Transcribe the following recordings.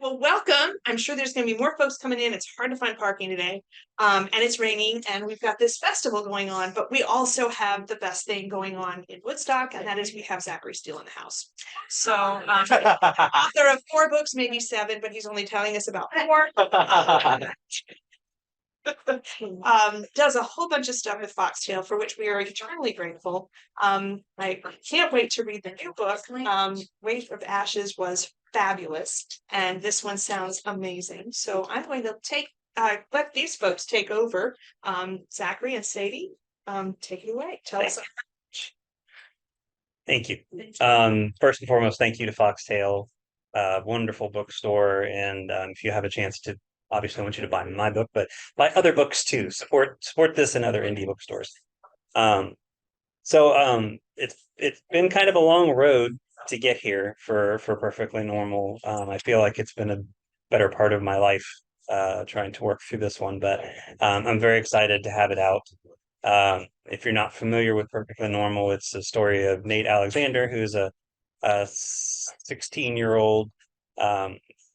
Well, welcome. I'm sure there's going to be more folks coming in. It's hard to find parking today. And it's raining, and we've got this festival going on, but we also have the best thing going on in Woodstock, and that is we have Zachary still in the house. So, author of 4 books, maybe 7, but he's only telling us about 4. Does a whole bunch of stuff with FoxTale, for which we are eternally grateful. I can't wait to read the new book. Weight of Ashes was fabulous, and this one sounds amazing. So I'm going to let these folks take over. Zachary and Sadie, take it away. Tell us. Thank you. First and foremost, thank you to FoxTale, wonderful bookstore. And if you have a chance to, obviously, I want you to buy my book, but buy other books too. Support this and other indie bookstores. It's been kind of a long road to get here for Perfectly Normal. I feel like it's been a better part of my life trying to work through this one, but I'm very excited to have it out. If you're not familiar with Perfectly Normal, it's a story of Nate Alexander, who's a 16-year-old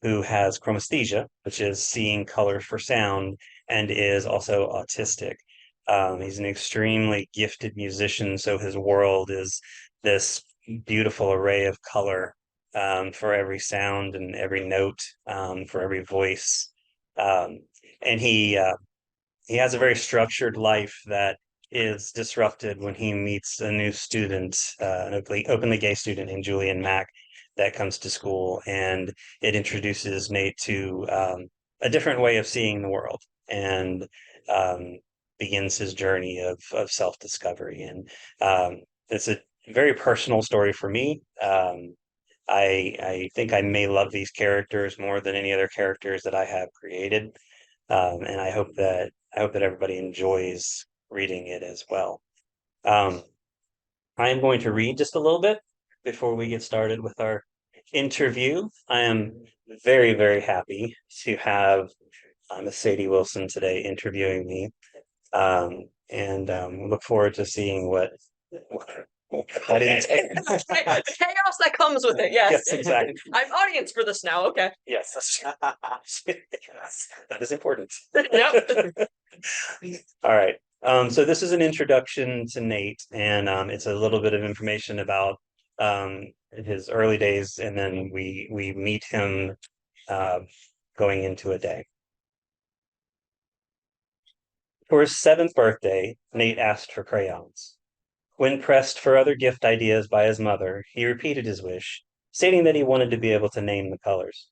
who has chromesthesia, which is seeing color for sound, and is also autistic. He's an extremely gifted musician, so his world is this beautiful array of color for every sound and every note, for every voice. And he has a very structured life that is disrupted when he meets a new student, an openly gay student named Julian Mack that comes to school, and it introduces Nate to a different way of seeing the world, and begins his journey of self-discovery. And it's a very personal story for me. I think I may love these characters more than any other characters that I have created. And I hope that everybody enjoys reading it as well. I am going to read just a little bit before we get started with our interview. I am very, very happy to have Miss Sadie Wilson today interviewing me, and look forward to seeing what that is. The chaos that comes with it. Yes, Yes, exactly. I'm audience for this now. Okay. Yes, that is important. Yep. All right. So this is an introduction to Nate, and it's a little bit of information about his early days, and then we meet him going into a day. For his 7th birthday, Nate asked for crayons. When pressed for other gift ideas by his mother, he repeated his wish, stating that he wanted to be able to name the colors.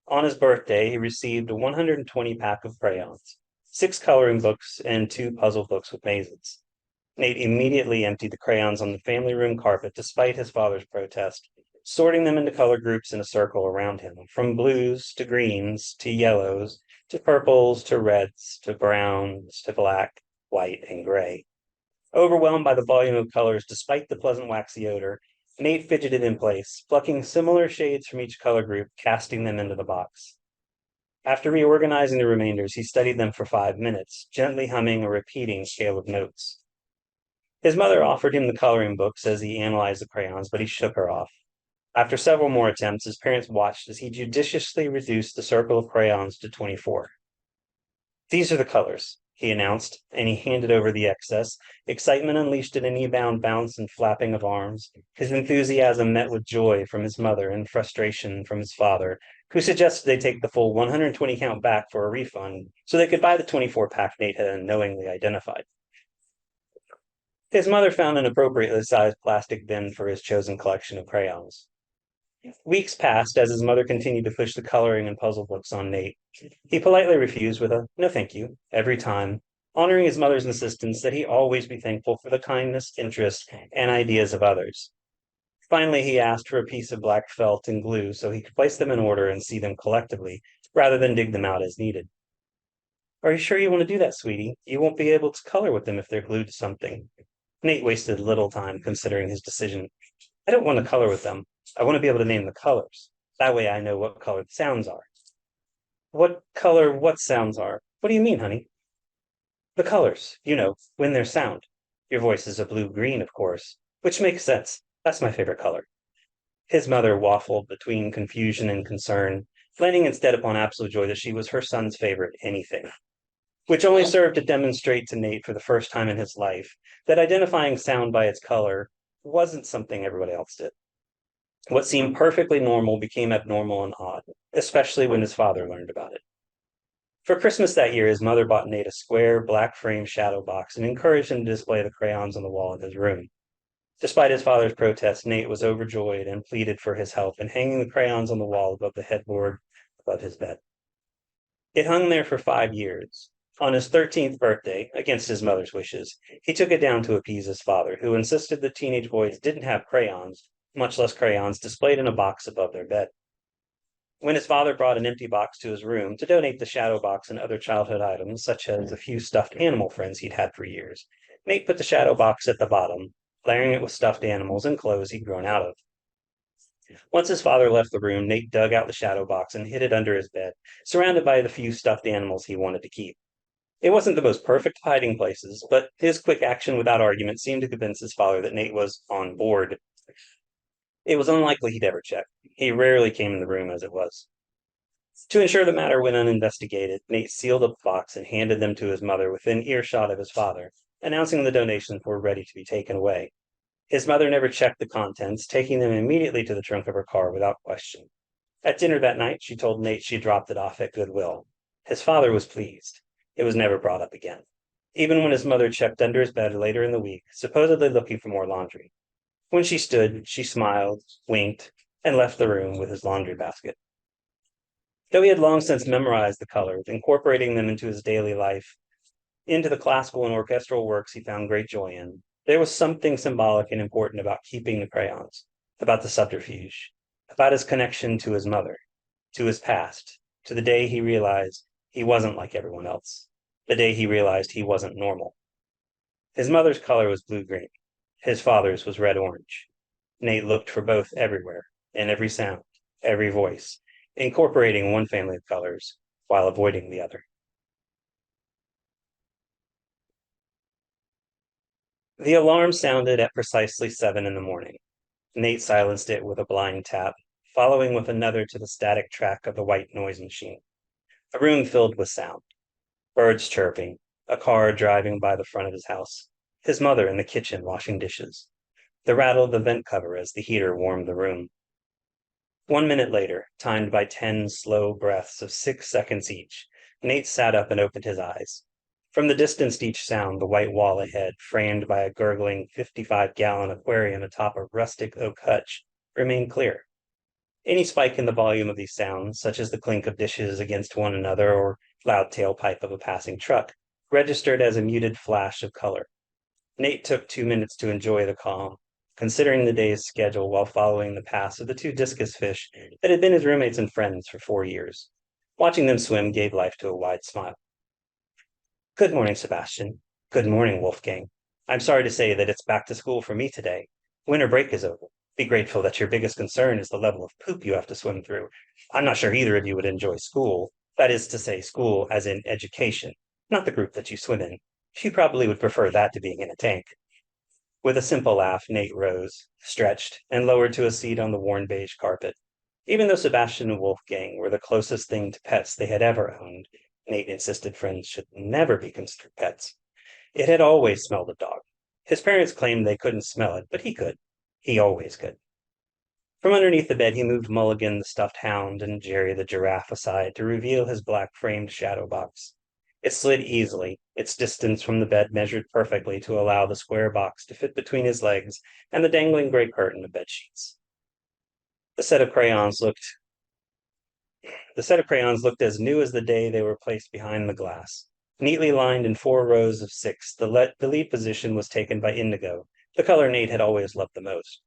On his birthday, he received a 120 pack of crayons, 6 coloring books, and 2 puzzle books with mazes. Nate immediately emptied the crayons on the family room carpet despite his father's protest, sorting them into color groups in a circle around him, from blues to greens to yellows to purples to reds to browns to black, white, and gray. Overwhelmed by the volume of colors despite the pleasant waxy odor, Nate fidgeted in place, plucking similar shades from each color group, casting them into the box. After reorganizing the remainders, he studied them for 5 minutes, gently humming a repeating scale of notes. His mother offered him the coloring books as he analyzed the crayons, but he shook her off. After several more attempts, his parents watched as he judiciously reduced the circle of crayons to 24. These are the colors, he announced, and he handed over the excess. Excitement unleashed in an e-bound bounce and flapping of arms. His enthusiasm met with joy from his mother and frustration from his father, who suggested they take the full 120 count back for a refund so they could buy the 24 pack Nate had unknowingly identified. His mother found an appropriately sized plastic bin for his chosen collection of crayons. Weeks passed as his mother continued to push the coloring and puzzle books on Nate. He politely refused with a "no thank you" every time, honoring his mother's insistence that he always be thankful for the kindness, interest, and ideas of others. Finally, he asked for a piece of black felt and glue so he could place them in order and see them collectively, rather than dig them out as needed. "Are you sure you want to do that, sweetie? You won't be able to color with them if they're glued to something." Nate wasted little time considering his decision. "I don't want to color with them. I want to be able to name the colors. That way I know what color the sounds are." "What color what sounds are? What do you mean, honey?" "The colors, when there's sound. Your voice is a blue-green, of course, which makes sense. That's my favorite color." His mother waffled between confusion and concern, planning instead upon absolute joy that she was her son's favorite anything, which only served to demonstrate to Nate for the first time in his life that identifying sound by its color wasn't something everybody else did. What seemed perfectly normal became abnormal and odd, especially when his father learned about it. For Christmas that year, his mother bought Nate a square, black frame shadow box and encouraged him to display the crayons on the wall in his room. Despite his father's protests, Nate was overjoyed and pleaded for his help in hanging the crayons on the wall above the headboard above his bed. It hung there for 5 years. On his 13th birthday, against his mother's wishes, he took it down to appease his father, who insisted that teenage boys didn't have crayons, much less crayons displayed in a box above their bed. When his father brought an empty box to his room to donate the shadow box and other childhood items, such as a few stuffed animal friends he'd had for years, Nate put the shadow box at the bottom, layering it with stuffed animals and clothes he'd grown out of. Once his father left the room, Nate dug out the shadow box and hid it under his bed, surrounded by the few stuffed animals he wanted to keep. It wasn't the most perfect hiding places, but his quick action without argument seemed to convince his father that Nate was on board. It was unlikely he'd ever check. He rarely came in the room as it was. To ensure the matter went uninvestigated, Nate sealed up the box and handed them to his mother within earshot of his father, announcing the donations were ready to be taken away. His mother never checked the contents, taking them immediately to the trunk of her car without question. At dinner that night, she told Nate she dropped it off at Goodwill. His father was pleased. It was never brought up again, even when his mother checked under his bed later in the week, supposedly looking for more laundry. When she stood, she smiled, winked, and left the room with his laundry basket. Though he had long since memorized the colors, incorporating them into his daily life, into the classical and orchestral works he found great joy in, there was something symbolic and important about keeping the crayons, about the subterfuge, about his connection to his mother, to his past, to the day he realized he wasn't like everyone else, the day he realized he wasn't normal. His mother's color was blue-green. His father's was red-orange. Nate looked for both everywhere, in every sound, every voice, incorporating one family of colors while avoiding the other. The alarm sounded at precisely 7 in the morning. Nate silenced it with a blind tap, following with another to the static track of the white noise machine. A room filled with sound. Birds chirping, a car driving by the front of his house, his mother in the kitchen washing dishes, the rattle of the vent cover as the heater warmed the room. 1 minute later, timed by 10 slow breaths of 6 seconds each, Nate sat up and opened his eyes. From the distance to each sound, the white wall ahead, framed by a gurgling 55-gallon aquarium atop a rustic oak hutch, remained clear. Any spike in the volume of these sounds, such as the clink of dishes against one another or loud tailpipe of a passing truck, registered as a muted flash of color. Nate took 2 minutes to enjoy the calm, considering the day's schedule while following the paths of the 2 discus fish that had been his roommates and friends for 4 years. Watching them swim gave life to a wide smile. Good morning, Sebastian. Good morning, Wolfgang. I'm sorry to say that it's back to school for me today. Winter break is over. Be grateful that your biggest concern is the level of poop you have to swim through. I'm not sure either of you would enjoy school. That is to say, school as in education, not the group that you swim in. You probably would prefer that to being in a tank. With a simple laugh, Nate rose, stretched, and lowered to a seat on the worn beige carpet. Even though Sebastian and Wolfgang were the closest thing to pets they had ever owned, Nate insisted friends should never be considered pets. It had always smelled of dog. His parents claimed they couldn't smell it, but he could. He always could. From underneath the bed, he moved Mulligan the stuffed hound and Jerry the giraffe aside to reveal his black framed shadow box. It slid easily, its distance from the bed measured perfectly to allow the square box to fit between his legs and the dangling gray curtain of bed sheets. The set of crayons looked as new as the day they were placed behind the glass. Neatly lined in 4 rows of 6, the lead position was taken by indigo, the color Nate had always loved the most.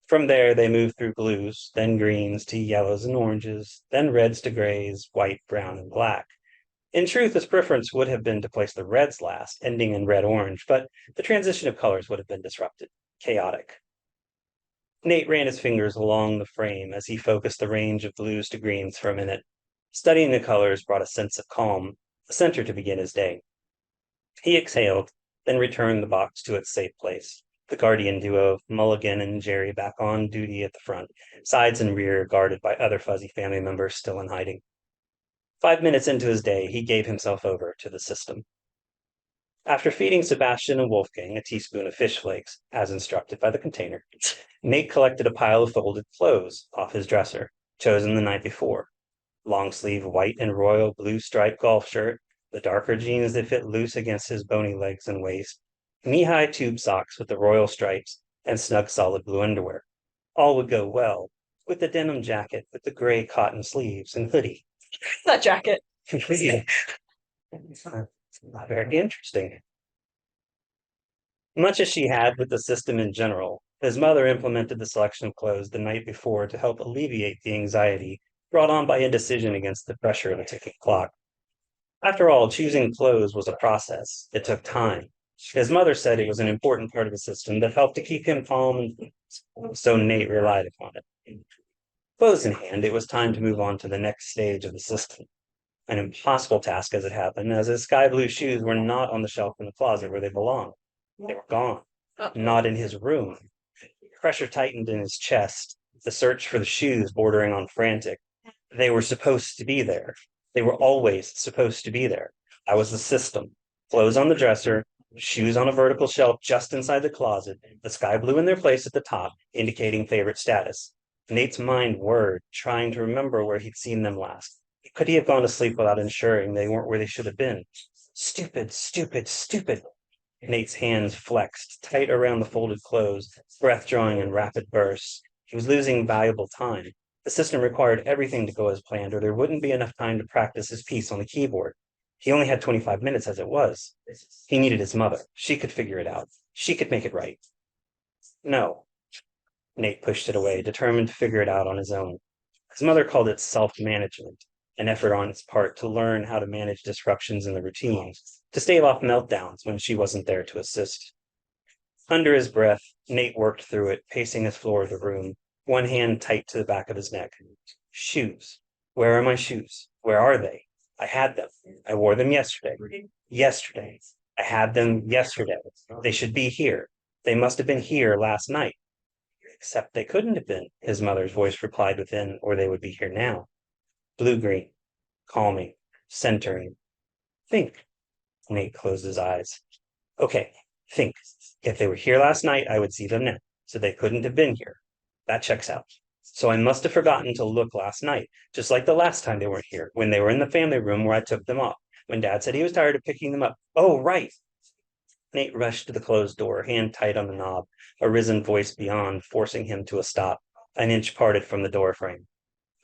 From there, they moved through blues, then greens to yellows and oranges, then reds to grays, white, brown, and black. In truth, his preference would have been to place the reds last, ending in red-orange, but the transition of colors would have been disrupted, chaotic. Nate ran his fingers along the frame as he focused the range of blues to greens for a minute. Studying the colors brought a sense of calm, a center to begin his day. He exhaled, then returned the box to its safe place. the guardian duo of Mulligan and Jerry back on duty at the front, sides and rear guarded by other fuzzy family members still in hiding. 5 minutes into his day, he gave himself over to the system. After feeding Sebastian and Wolfgang a teaspoon of fish flakes, as instructed by the container, Nate collected a pile of folded clothes off his dresser, chosen the night before. Long sleeve white and royal blue striped golf shirt, the darker jeans that fit loose against his bony legs and waist, knee-high tube socks with the royal stripes, and snug solid blue underwear. All would go well with the denim jacket with the gray cotton sleeves and hoodie. That jacket. Not very interesting. Much as she had with the system in general, his mother implemented the selection of clothes the night before to help alleviate the anxiety brought on by indecision against the pressure of a ticking clock. After all, choosing clothes was a process. It took time. His mother said it was an important part of the system that helped to keep him calm, and so Nate relied upon it. Clothes in hand, it was time to move on to the next stage of the system. An impossible task as it happened, as his sky blue shoes were not on the shelf in the closet where they belonged. They were gone, not in his room. Pressure tightened in his chest, the search for the shoes bordering on frantic. They were supposed to be there. They were always supposed to be there. I was the system. Clothes on the dresser, shoes on a vertical shelf just inside the closet, the sky blue in their place at the top, indicating favorite status. Nate's mind whirred, trying to remember where he'd seen them last. Could he have gone to sleep without ensuring they weren't where they should have been? Stupid, stupid, stupid. Nate's hands flexed, tight around the folded clothes, breath drawing in rapid bursts. He was losing valuable time. The system required everything to go as planned, or there wouldn't be enough time to practice his piece on the keyboard. He only had 25 minutes as it was. He needed his mother. She could figure it out. She could make it right. No. Nate pushed it away, determined to figure it out on his own. His mother called it self-management, an effort on its part to learn how to manage disruptions in the routine, to stave off meltdowns when she wasn't there to assist. Under his breath, Nate worked through it, pacing his floor of the room, one hand tight to the back of his neck. Shoes. Where are my shoes? Where are they? I had them. I wore them yesterday. Yesterday. I had them yesterday. They should be here. They must have been here last night. Except they couldn't have been, his mother's voice replied within, or they would be here now. Blue-green, calming, centering. Think. Nate closed his eyes. Okay, think. If they were here last night, I would see them now. So they couldn't have been here. That checks out. So I must have forgotten to look last night, just like the last time they weren't here, when they were in the family room where I took them off, when Dad said he was tired of picking them up. Oh, right. Nate rushed to the closed door, hand tight on the knob, a risen voice beyond, forcing him to a stop, an inch parted from the door frame.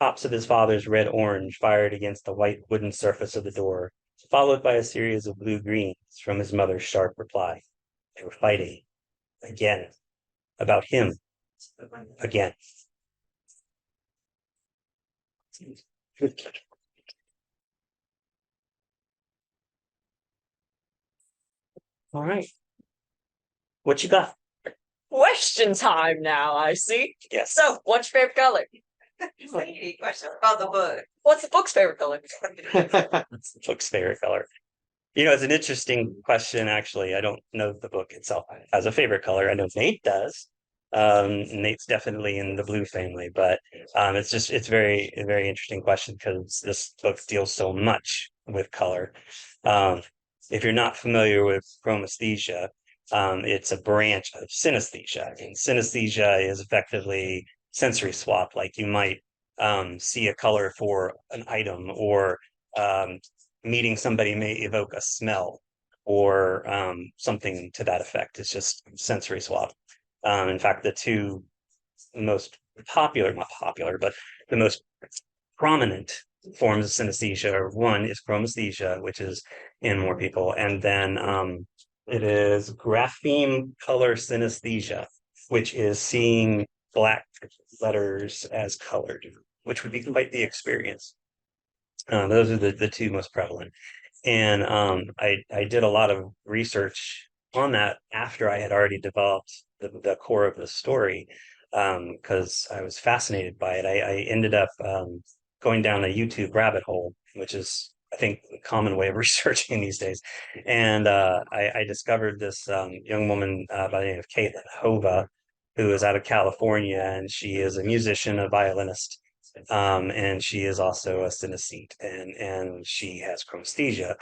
Pops of his father's red-orange fired against the white wooden surface of the door, followed by a series of blue-greens from his mother's sharp reply. They were fighting. Again. About him. Again. All right. What you got? Question time now, I see. Yes. So, what's your favorite color? Sadie, question about the book. What's the book's favorite color? It's the book's favorite color. You know, it's an interesting question, actually. I don't know the book itself has a favorite color. I know Nate does. Nate's definitely in the blue family, but it's a very interesting question because this book deals so much with color. Um, if you're not familiar with chromesthesia, it's a branch of synesthesia. And synesthesia is effectively sensory swap, like you might see a color for an item, or meeting somebody may evoke a smell, or something to that effect. It's just sensory swap. In fact, the two most popular, not popular, but the most prominent forms of synesthesia are, one is chromesthesia, which is in more people, and then it is grapheme color synesthesia, which is seeing black letters as colored, which would be quite the experience. Those are the two most prevalent. And I did a lot of research on that after I had already developed the core of the story, because I was fascinated by it. I ended up going down a YouTube rabbit hole, which is I think, common way of researching these days. And I discovered this young woman by the name of Caitlin Hova, who is out of California, and she is a musician, a violinist, and she is also a synesthete, and she has chromesthesia,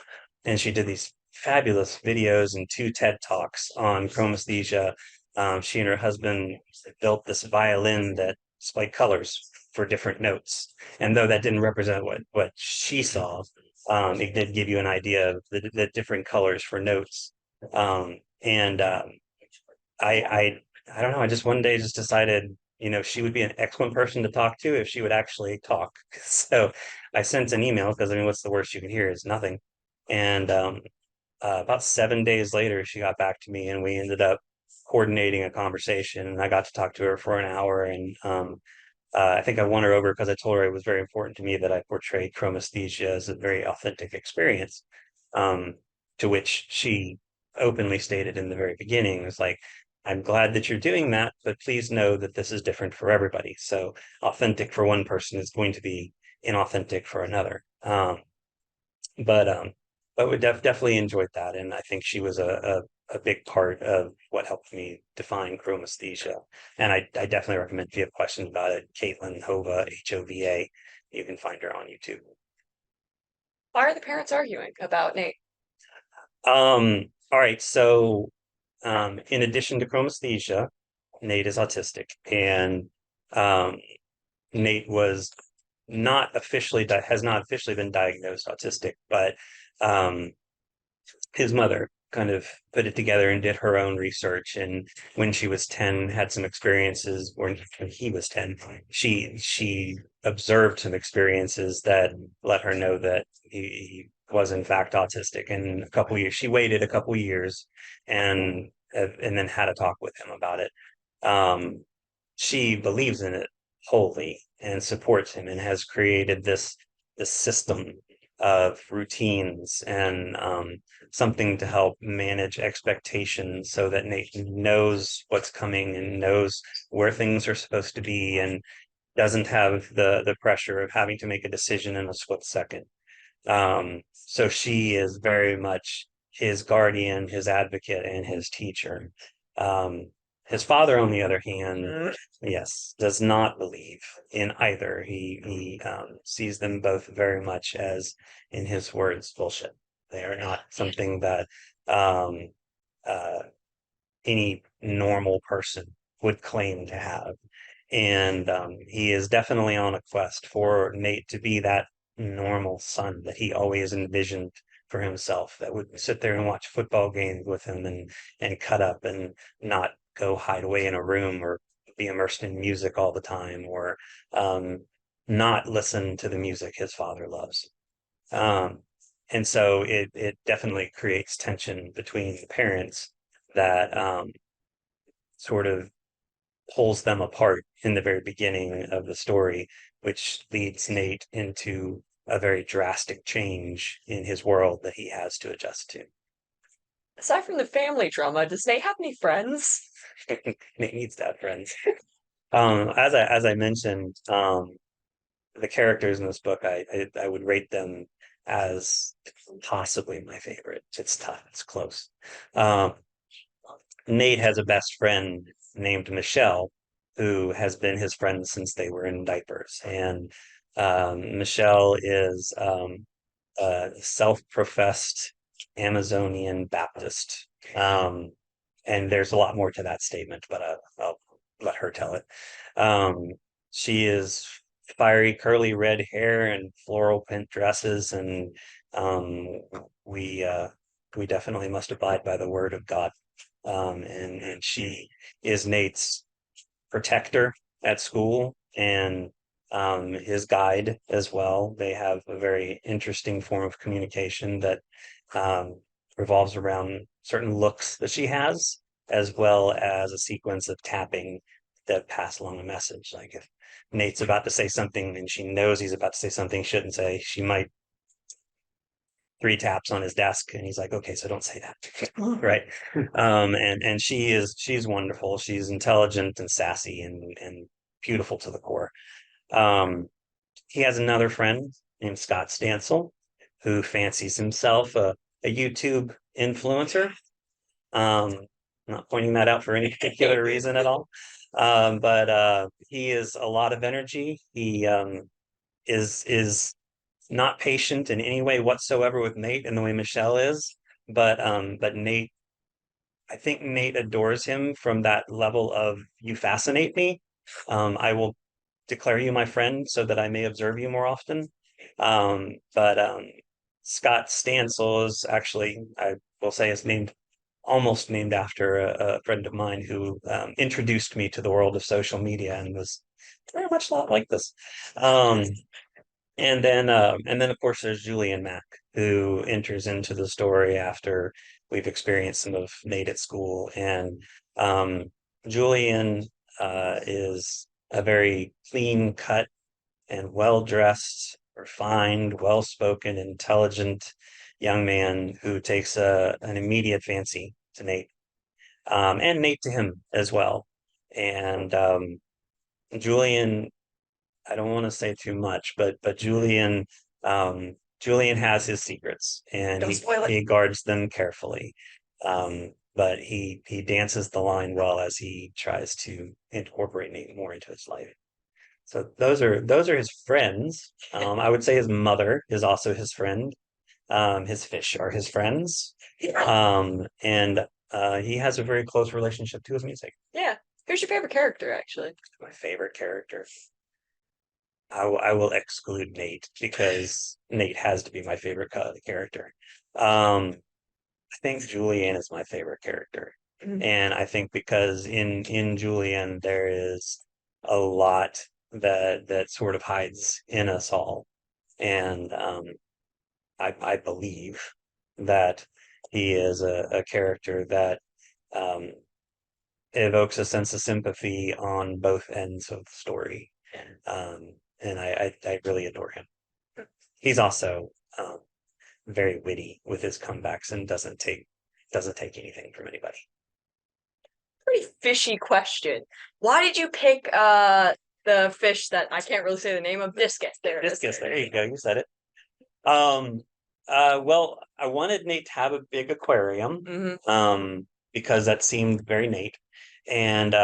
and she did these fabulous videos and 2 TED Talks on chromesthesia. She and her husband built this violin that displayed colors for different notes, and though that didn't represent what she saw, it did give you an idea of the different colors for notes. And I I don't know. I just one day just decided, she would be an excellent person to talk to if she would actually talk. So I sent an email because I mean, what's the worst you can hear is nothing. And about 7 days later, she got back to me, and we ended up coordinating a conversation. And I got to talk to her for an hour, and I think I won her over because I told her it was very important to me that I portrayed chromesthesia as a very authentic experience. Um, to which she openly stated in the very beginning, was like, I'm glad that you're doing that, but please know that this is different for everybody. So authentic for one person is going to be inauthentic for another. But we definitely enjoyed that, and I think she was a big part of what helped me define chromesthesia. And I definitely recommend, if you have questions about it, Caitlin Hova, Hova. You can find her on YouTube. Why are the parents arguing about Nate? All right, so in addition to chromesthesia, Nate is autistic, and Nate was not officially has not officially been diagnosed autistic, but um, his mother kind of put it together and did her own research. And when she was 10, had some experiences. When he was 10, she observed some experiences that let her know that he was in fact autistic. And a couple years, she waited a couple years, and then had a talk with him about it. She believes in it wholly and supports him, and has created this system of routines and something to help manage expectations, so that Nate knows what's coming and knows where things are supposed to be, and doesn't have the pressure of having to make a decision in a split second. So she is very much his guardian, his advocate, and his teacher. His father, on the other hand, yes, does not believe in either. He sees them both very much as, in his words, bullshit. They are not something that um, uh, any normal person would claim to have. And he is definitely on a quest for Nate to be that normal son that he always envisioned for himself, that would sit there and watch football games with him, and cut up, and not go hide away in a room, or be immersed in music all the time, or not listen to the music his father loves. Um, and so it definitely creates tension between the parents that sort of pulls them apart in the very beginning of the story, which leads Nate into a very drastic change in his world that he has to adjust to. Aside from the family drama, does Nate have any friends? Nate needs to have friends. As I mentioned, the characters in this book, I would rate them as possibly my favorite. It's tough. It's close. Um, Nate has a best friend named Michelle, who has been his friend since they were in diapers. And Michelle is a self-professed Amazonian Baptist. And there's a lot more to that statement, but I'll let her tell it. She is fiery, curly red hair and floral print dresses, and we definitely must abide by the word of God. And she is Nate's protector at school, and his guide as well. They have a very interesting form of communication that revolves around certain looks that she has, as well as a sequence of tapping that pass along a message. Like if Nate's about to say something and she knows he's about to say something he shouldn't say, she might 3 taps on his desk, and he's like, okay, so don't say that. Right. And she's wonderful. She's intelligent and sassy, and beautiful to the core. He has another friend named Scott Stansel, who fancies himself a YouTube influencer. Not pointing that out for any particular reason at all. But he is a lot of energy. He is not patient in any way whatsoever with Nate in the way Michelle is. But Nate, I think Nate adores him from that level of you fascinate me. I will declare you my friend so that I may observe you more often. But Scott Stansel is actually, I will say, is almost named after a friend of mine who introduced me to the world of social media and was very much a lot like this. And then of course there's Julian Mack, who enters into the story after we've experienced some of Nate at school. And Julian is a very clean cut and well dressed, refined, well spoken, intelligent young man who takes an immediate fancy to Nate, and Nate to him as well. And Julian, I don't want to say too much, but Julian has his secrets, and Don't spoil it. he guards them carefully. But he dances the line well as he tries to incorporate Nate more into his life. So those are his friends. I would say his mother is also his friend. His fish are his friends. And he has a very close relationship to his music. Yeah. Who's your favorite character, actually? My favorite character. I will exclude Nate because Nate has to be my favorite character. I think Julian is my favorite character. Mhm. And I think because in Julian there is a lot that sort of hides in us all. And I believe that he is a character that um, evokes a sense of sympathy on both ends of the story. And I really adore him. He's also very witty with his comebacks and doesn't take anything from anybody. Pretty fishy question. Why did you pick the fish that I can't really say the name of? Discus. There it is. Discus, there you go, you said it. Well, I wanted Nate to have a big aquarium, because that seemed very Nate. And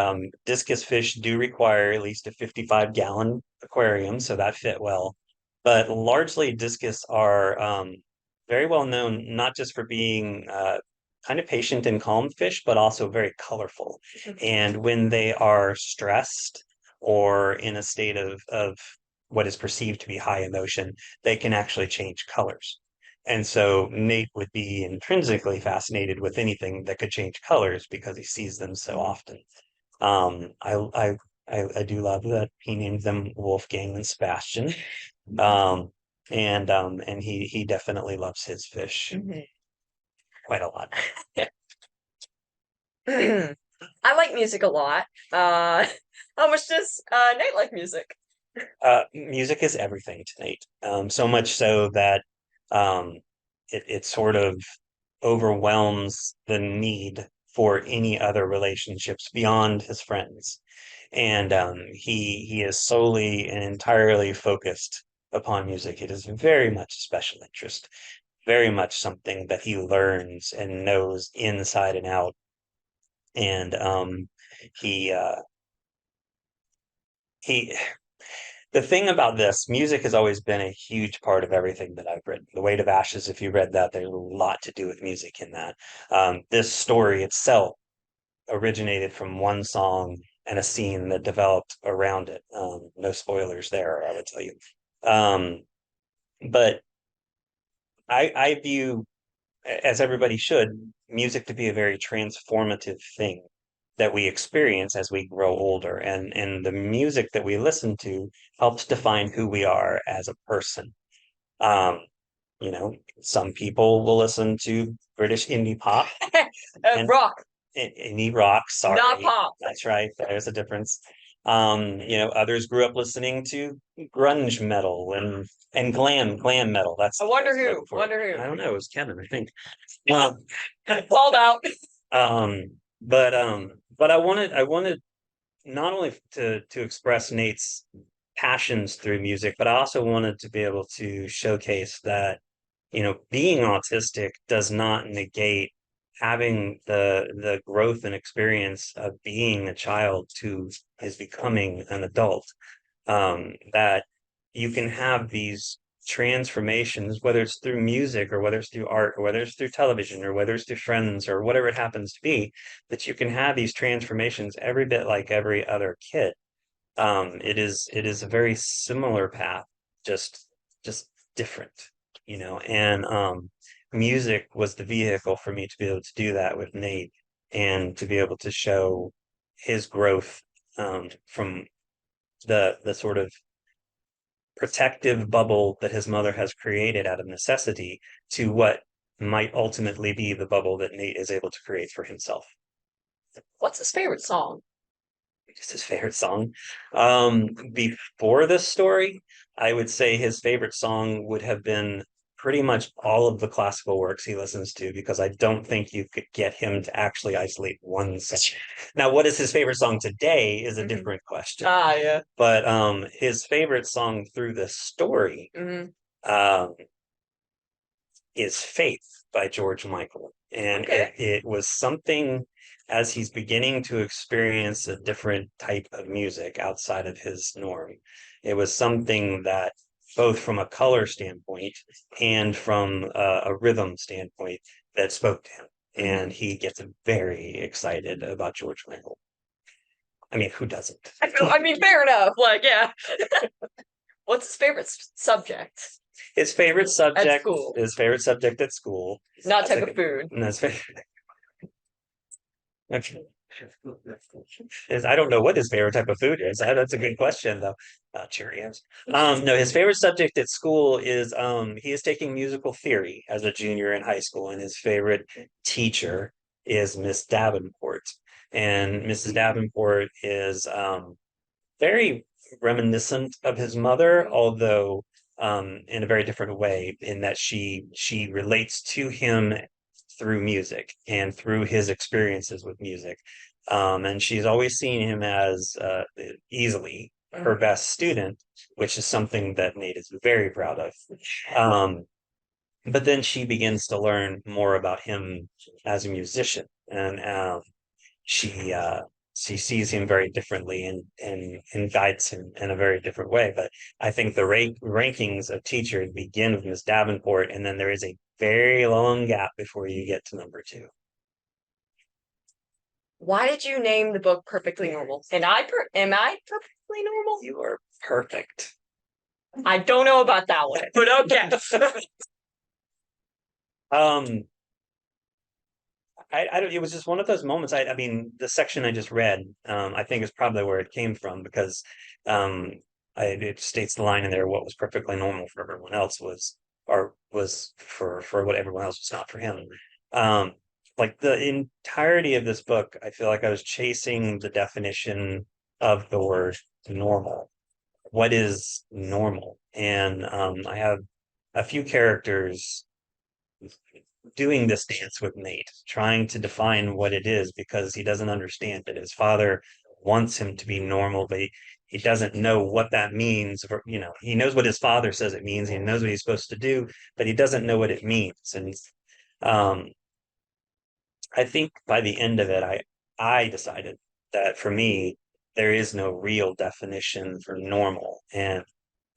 discus fish do require at least a 55-gallon aquarium, so that fit well. But largely, discus are very well known not just for being kind of patient and calm fish, but also very colorful. And when they are stressed or in a state of what is perceived to be high emotion, they can actually change colors. And so Nate would be intrinsically fascinated with anything that could change colors because he sees them so often. I do love that he named them Wolfgang and Sebastian. And he definitely loves his fish quite a lot. I like music a lot. How much does Nate like music? Music is everything to Nate. So much so that it sort of overwhelms the need for any other relationships beyond his friends. And he is solely and entirely focused upon music. It is very much a special interest, very much something that he learns and knows inside and out. And he he the thing about this, music has always been a huge part of everything that I've written. The Weight of Ashes, if you read that, there's a lot to do with music in that. This story itself originated from one song and a scene that developed around it. No spoilers there, I would tell you. But I view, as everybody should, music to be a very transformative thing that we experience as we grow older. And the music that we listen to helps define who we are as a person. Um, some people will listen to British indie pop and Rock, indie rock. Sorry, not pop. that's right. There's a difference. Others grew up listening to grunge metal and glam metal. That's I wonder that's who. Wonder who. I don't know. It was Kevin, I think. Called out. But I wanted not only to express Nate's passions through music, but I also wanted to be able to showcase that being autistic does not negate having the growth and experience of being a child who is becoming an adult. That you can have these transformations, whether it's through music or whether it's through art or whether it's through television or whether it's through friends or whatever it happens to be, that you can have these transformations every bit like every other kid. It is a very similar path, just different, and music was the vehicle for me to be able to do that with Nate and to be able to show his growth from the sort of protective bubble that his mother has created out of necessity to what might ultimately be the bubble that Nate is able to create for himself. What's his favorite song? Just his favorite song. Before this story, I would say his favorite song would have been pretty much all of the classical works he listens to, because I don't think you could get him to actually isolate one section. Now, what is his favorite song today is a different question. Yeah. But his favorite song through the story is Faith by George Michael. And it was something, as he's beginning to experience a different type of music outside of his norm, it was something that both from a color standpoint and from a rhythm standpoint that spoke to him. And he gets very excited about George Michael. I mean, who doesn't? I mean, fair enough. Like, yeah. What's his favorite subject? His favorite subject At school. His favorite subject at school. Not type of food. No, I don't know what his favorite type of food is. That's a good question, though. Cheerios. No, his favorite subject at school is he is taking musical theory as a junior in high school, and his favorite teacher is Miss Davenport. And Mrs. Davenport is very reminiscent of his mother, although in a very different way, in that she relates to him through music and through his experiences with music. And she's always seen him as easily her best student, which is something that Nate is very proud of. But then she begins to learn more about him as a musician, and she sees him very differently and guides him in a very different way. But I think the rankings of teachers begin with Miss Davenport, and then there is a very long gap before you get to number 2. Why did you name the book Perfectly Normal? And am I perfectly normal? You are perfect. I don't know about that one, but okay. I don't. It was just one of those moments. I mean, the section I just read, I think is probably where it came from, because it states the line in there: "What was perfectly normal for everyone else was for what everyone else was not for him." Like the entirety of this book, I feel like I was chasing the definition of the word normal. What is normal? And I have a few characters doing this dance with Nate, trying to define what it is, because he doesn't understand it. His father wants him to be normal, but he doesn't know what that means. He knows what his father says it means. He knows what he's supposed to do, but he doesn't know what it means. And I think by the end of it, I decided that for me, there is no real definition for normal. And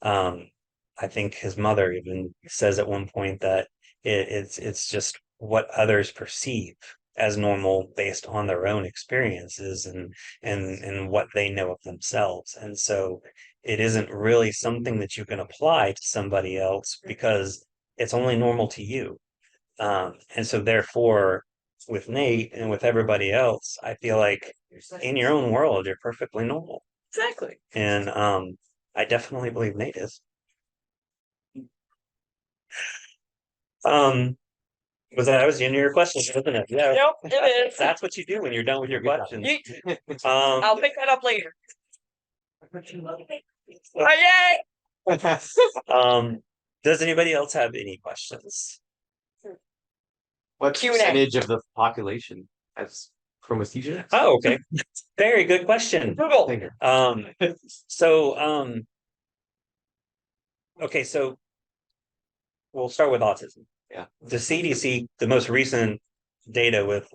I think his mother even says at one point that it's just what others perceive as normal based on their own experiences and what they know of themselves. And so it isn't really something that you can apply to somebody else, because it's only normal to you. And so therefore, with Nate and with everybody else, I feel like in your own world, you're perfectly normal. Exactly. And I definitely believe Nate is. That was the end of your question, wasn't it? Yeah. Yep, it is. That's what you do when you're done with your questions. I'll pick that up later. Oh, yay! Does anybody else have any questions? What Q&A. percentage of the population has chromesthesia? Oh, okay. Very good question. Google. Thank you. So okay, so we'll start with autism. Yeah. The CDC, the most recent data with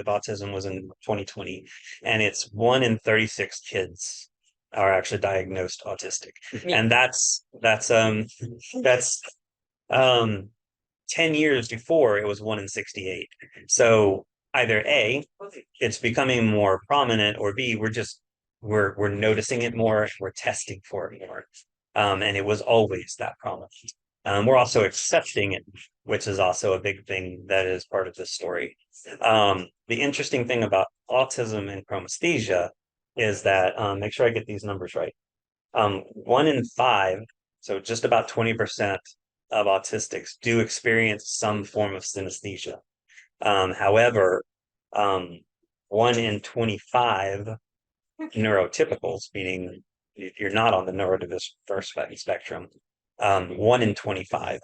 autism was in 2020, and it's 1 in 36 kids are actually diagnosed autistic, and that's um 10 years before it was 1 in 68. So either A, it's becoming more prominent, or B, we're noticing it more, we're testing for it more. And it was always that prominent. We're also accepting it, which is also a big thing that is part of this story. The interesting thing about autism and chromesthesia is that, make sure I get these numbers right. 1 in 5, so just about 20% of autistics do experience some form of synesthesia. However, 1 in 25 neurotypicals, meaning you're not on the neurodiverse spectrum, 1 in 25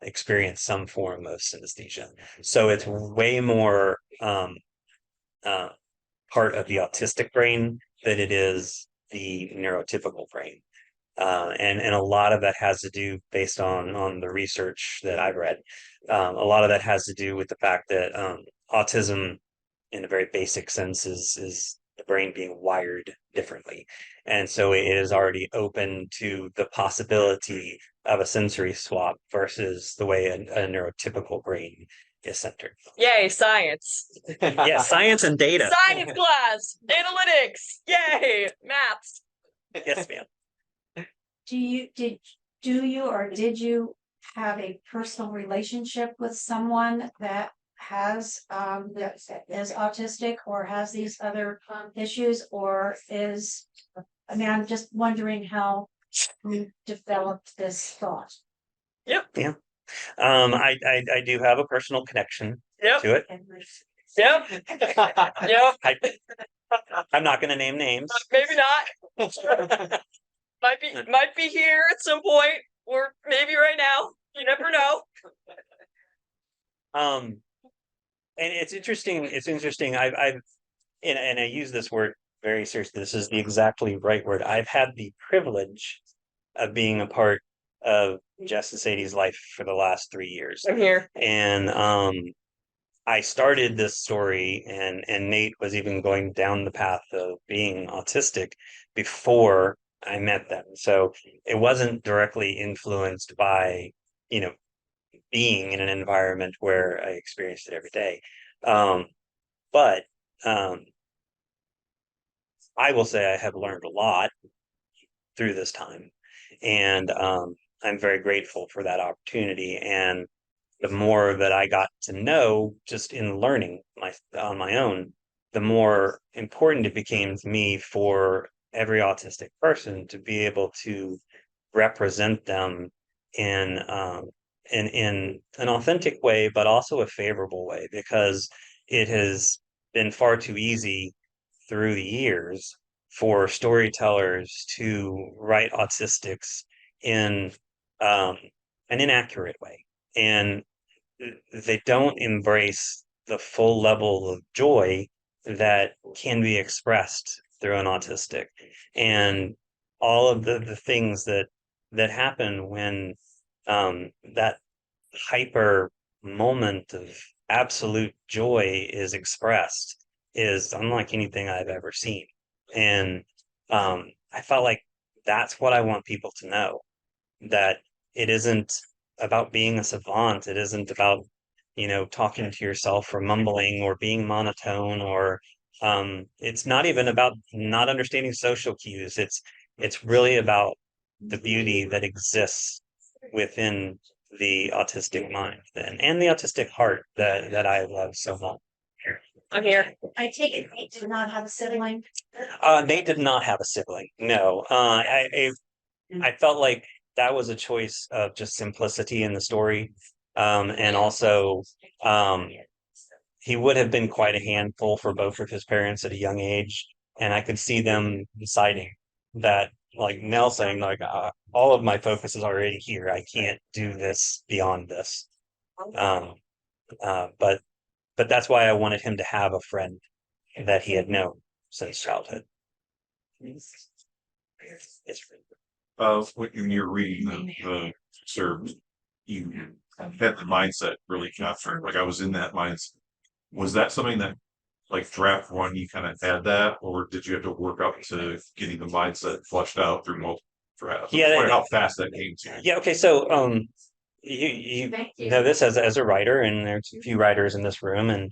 experience some form of synesthesia. So it's way more part of the autistic brain than it is the neurotypical brain. And a lot of that has to do, based on the research that I've read, a lot of that has to do with the fact that autism, in a very basic sense, is the brain being wired differently, and so it is already open to the possibility of a sensory swap versus the way a neurotypical brain is centered. Yay, science. Yeah, science and data. Science class, analytics, yay, maths. Yes, ma'am. Did you have a personal relationship with someone that has that is autistic or has these other issues, or I'm just wondering how you developed this thought. I do have a personal connection Yep, to it. yep, yep, I'm not going to name names. maybe not. Might be here at some point, or maybe right now. You never know. And it's interesting. It's interesting. And I use this word very seriously. This is the exactly right word. I've had the privilege of being a part of Jess and Sadie's life for the last 3 years. I'm here. And I started this story, and Nate was even going down the path of being autistic before I met them. So it wasn't directly influenced by, being in an environment where I experienced it every day. But I will say I have learned a lot through this time, and I'm very grateful for that opportunity. And the more that I got to know just in learning on my own, the more important it became to me for every autistic person to be able to represent them in in an authentic way, but also a favorable way, because it has been far too easy through the years for storytellers to write autistics in an inaccurate way, and they don't embrace the full level of joy that can be expressed through an autistic, and all of the things that happen when that hyper moment of absolute joy is expressed is unlike anything I've ever seen. And I felt like that's what I want people to know, that it isn't about being a savant. It isn't about, talking to yourself or mumbling or being monotone, or it's not even about not understanding social cues. It's really about the beauty that exists within the autistic mind and the autistic heart that I love so much. I'm here. I take it Nate did not have a sibling. Nate did not have a sibling. No, I felt like that was a choice of just simplicity in the story, and also he would have been quite a handful for both of his parents at a young age, and I could see them deciding that, like Nell saying, like all of my focus is already here. I can't do this beyond this. But that's why I wanted him to have a friend that he had known since childhood. When you're reading the excerpt, you had the mindset really captured, like I was in that mindset. Was that something that, like draft one, you kind of had that, or did you have to work up to getting the mindset fleshed out through multiple drafts? Yeah, Wonder how fast that came to you. Yeah, okay, so you Thank you. know this as a writer, and there's a few writers in this room, and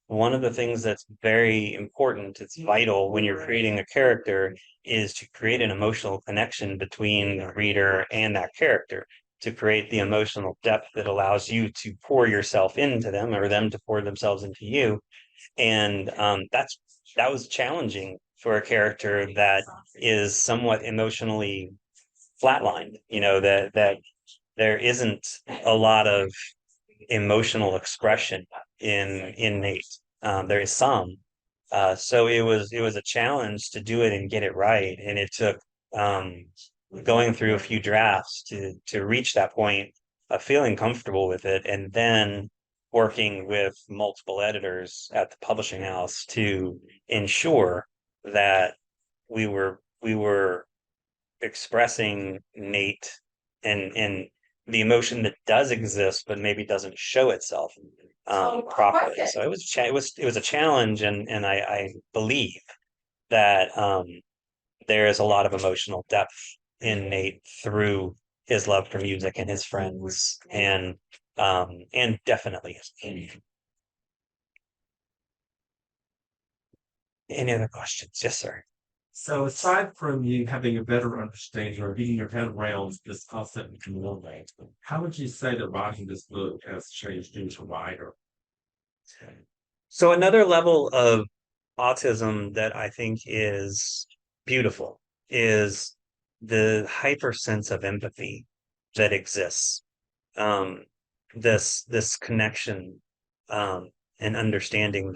one of the things that's very important, it's vital when you're creating a character, is to create an emotional connection between the reader and that character, to create the emotional depth that allows you to pour yourself into them or them to pour themselves into you. And that was challenging for a character that is somewhat emotionally flatlined, that there isn't a lot of emotional expression in Nate. There is some. So it was a challenge to do it and get it right. And it took going through a few drafts to reach that point of feeling comfortable with it, and then working with multiple editors at the publishing house to ensure that we were expressing Nate and the emotion that does exist but maybe doesn't show itself properly. So it was a challenge, and I believe that there is a lot of emotional depth in Nate through his love for music and his friends, and definitely his community. Any other questions? Yes, sir. So aside from you having a better understanding or getting your head around this concept in more way, how would you say that writing this book has changed you as a writer? So another level of autism that I think is beautiful is the hyper sense of empathy that exists. This connection, and understanding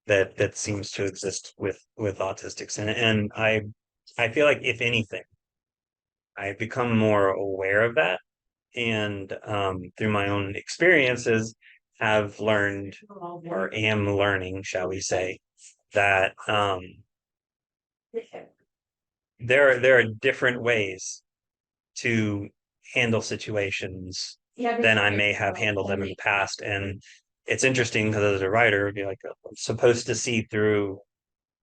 that seems to exist with autistics, and I feel like, if anything, I've become more aware of that, and through my own experiences have learned, or am learning, shall we say, that there are different ways to handle situations than I may have handled them in the past. And it's interesting because as a writer, you're like, I'm supposed to see through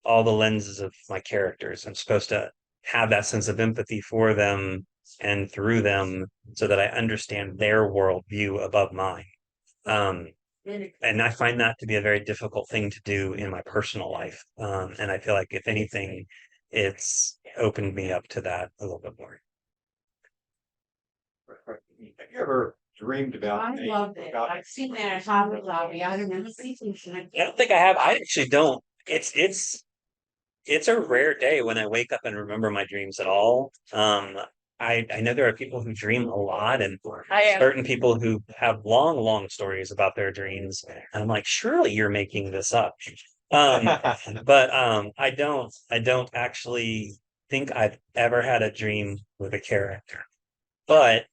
all the lenses of my characters. I'm supposed to have that sense of empathy for them and through them so that I understand their worldview above mine. And I find that to be a very difficult thing to do in my personal life. And I feel like, if anything, it's opened me up to that a little bit more. Have you ever dreamed about? I love it. I've seen that at Hobby Lobby. I don't know. I don't think I have. I actually don't. It's a rare day when I wake up and remember my dreams at all. I know there are people who dream a lot, and I am. certain people who have long stories about their dreams. And I'm like, surely you're making this up. But I don't actually think I've ever had a dream with a character. But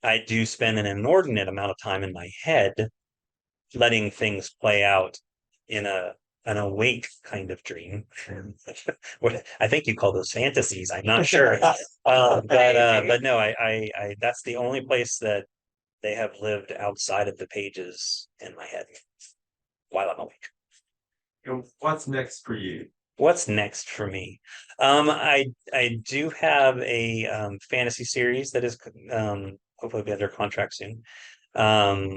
I do spend an inordinate amount of time in my head letting things play out in an awake kind of dream. What I think you call those fantasies. I'm not sure. But no, I that's the only place that they have lived outside of the pages in my head while I'm awake. What's next for you? What's next for me? I do have a fantasy series that is hopefully be under contract soon,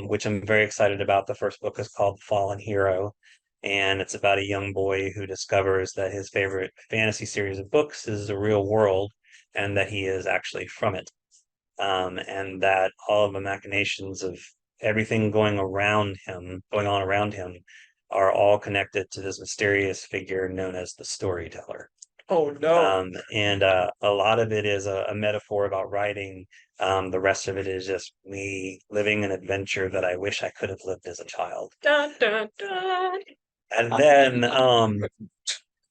which I'm very excited about. The first book is called Fallen Hero, and it's about a young boy who discovers that his favorite fantasy series of books is the real world, and that he is actually from it, and that all of the machinations of everything going on around him, are all connected to this mysterious figure known as the storyteller. Oh no. And a lot of it is a metaphor about writing. The rest of it is just me living an adventure that I wish I could have lived as a child. Dun, dun, dun. And then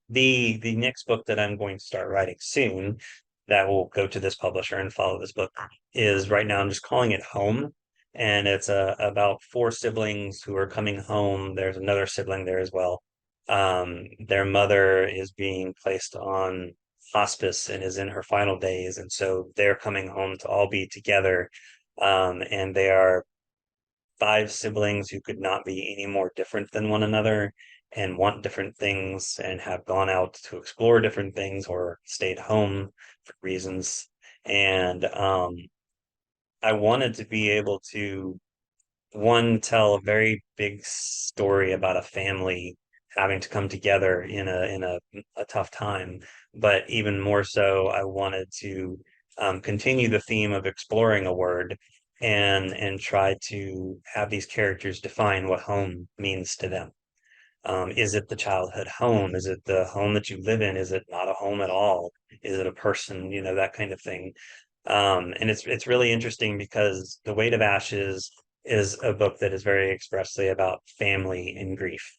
the next book that I'm going to start writing soon, that will go to this publisher and follow this book, is, right now I'm just calling it Home. And it's about four siblings who are coming home. There's another sibling there as well. Their mother is being placed on hospice and is in her final days, and so they're coming home to all be together, And they are 5 siblings who could not be any more different than one another and want different things and have gone out to explore different things or stayed home for reasons. And I wanted to be able to tell a very big story about a family having to come together in a tough time, but even more so, I wanted to continue the theme of exploring a word and try to have these characters define what home means to them. Is it the childhood home? Is it the home that you live in? Is it not a home at all? Is it a person? That kind of thing. And it's really interesting because The Weight of Ashes is a book that is very expressly about family and grief.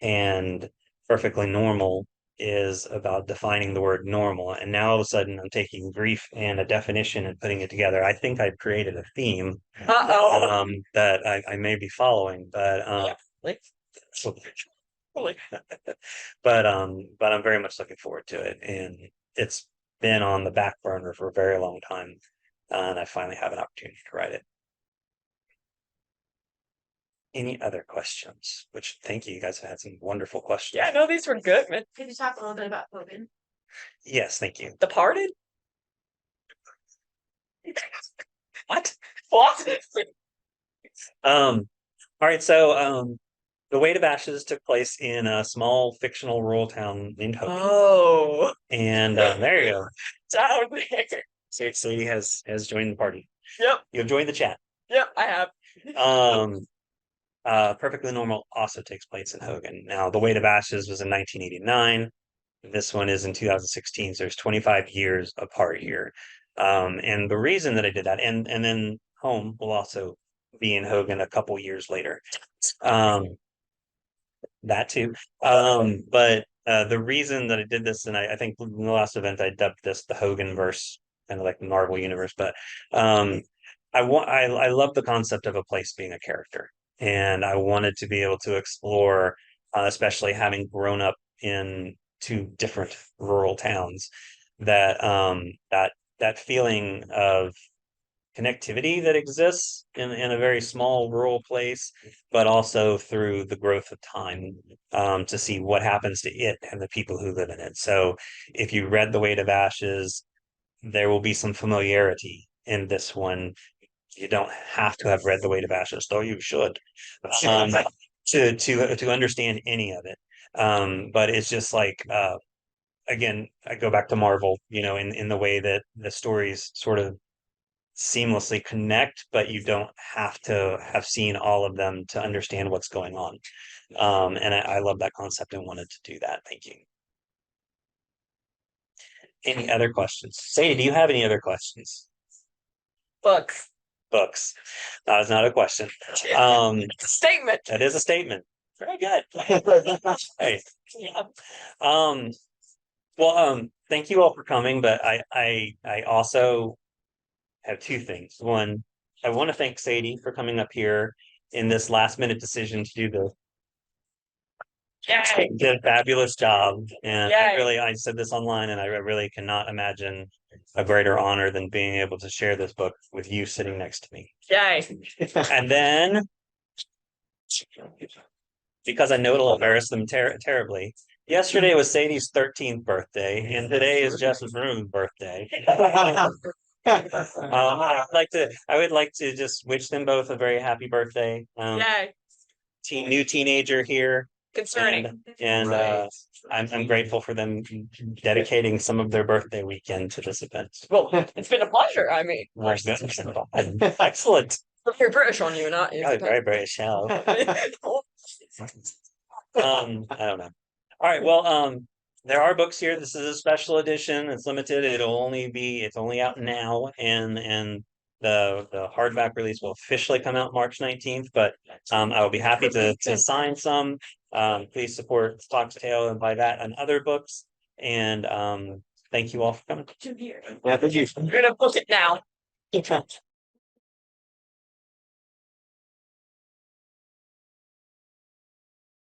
And Perfectly Normal is about defining the word normal. And now all of a sudden I'm taking grief and a definition and putting it together. I think I've created a theme that I may be following, but but I'm very much looking forward to it. And it's been on the back burner for a very long time. And I finally have an opportunity to write it. Any other questions? Which thank you. You guys have had some wonderful questions. Yeah, no, these were good, man. Could you talk a little bit about Hogan? Yes, thank you. Departed? What? What? All right, so The Weight of Ashes took place in a small fictional rural town named Hogan. Oh, And there you go. down there. Sadie has joined the party. Yep, You've joined the chat. yep, I have. Perfectly Normal also takes place in Hogan. Now, The Weight of Ashes was in 1989. This one is in 2016. So there's 25 years apart here. And the reason that I did that, and then Home will also be in Hogan a couple years later. That too. But the reason that I did this, and I think in the last event I dubbed this the Hogan verse, kind of like the Marvel universe, but I love the concept of a place being a character. And I wanted to be able to explore, especially having grown up in 2 different rural towns, that feeling of connectivity that exists in a very small rural place, but also through the growth of time, to see what happens to it and the people who live in it. So if you read The Weight of Ashes, there will be some familiarity in this one. You don't have to have read The Weight of Ashes, though you should, to understand any of it. But it's just like, again, I go back to Marvel, in the way that the stories sort of seamlessly connect, but you don't have to have seen all of them to understand what's going on. And I love that concept and wanted to do that. Thank you. Any other questions? Sadie, do you have any other questions? Books. Books. That is not a question. It's a statement. That is a statement. Very good. Hey. Thank you all for coming, but I also have 2 things. One, I want to thank Sadie for coming up here in this last minute decision to do the fabulous job. And I said this online, and I really cannot imagine a greater honor than being able to share this book with you sitting next to me. Yay. And then, because I know it'll embarrass them terribly, yesterday was Sadie's 13th birthday, and today is Jess's birthday. I would like to just wish them both a very happy birthday. Yay. New teenager here. Concerning. And Right. I'm grateful for them dedicating some of their birthday weekend to this event. Well, it's been a pleasure. I mean, Excellent. you're British on you, not you. Oh, very British. Hello. I don't know. All right. Well, there are books here. This is a special edition. It's limited. It's only out now, and the hardback release will officially come out March 19th. But I will be happy to sign some. Please support FoxTale and buy that and other books. And thank you all for coming. Yeah, thank you. I'm gonna book it now.